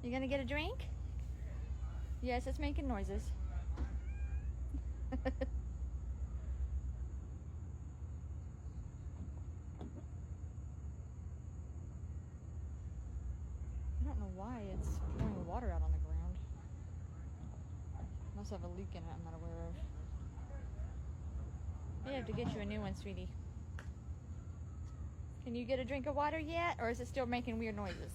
You gonna get a drink? Yes, it's making noises. I don't know why it's pouring water out on the ground. Must have a leak in it I'm not aware of. I have to get you a new one, sweetie. Can you get a drink of water yet? Or is it still making weird noises?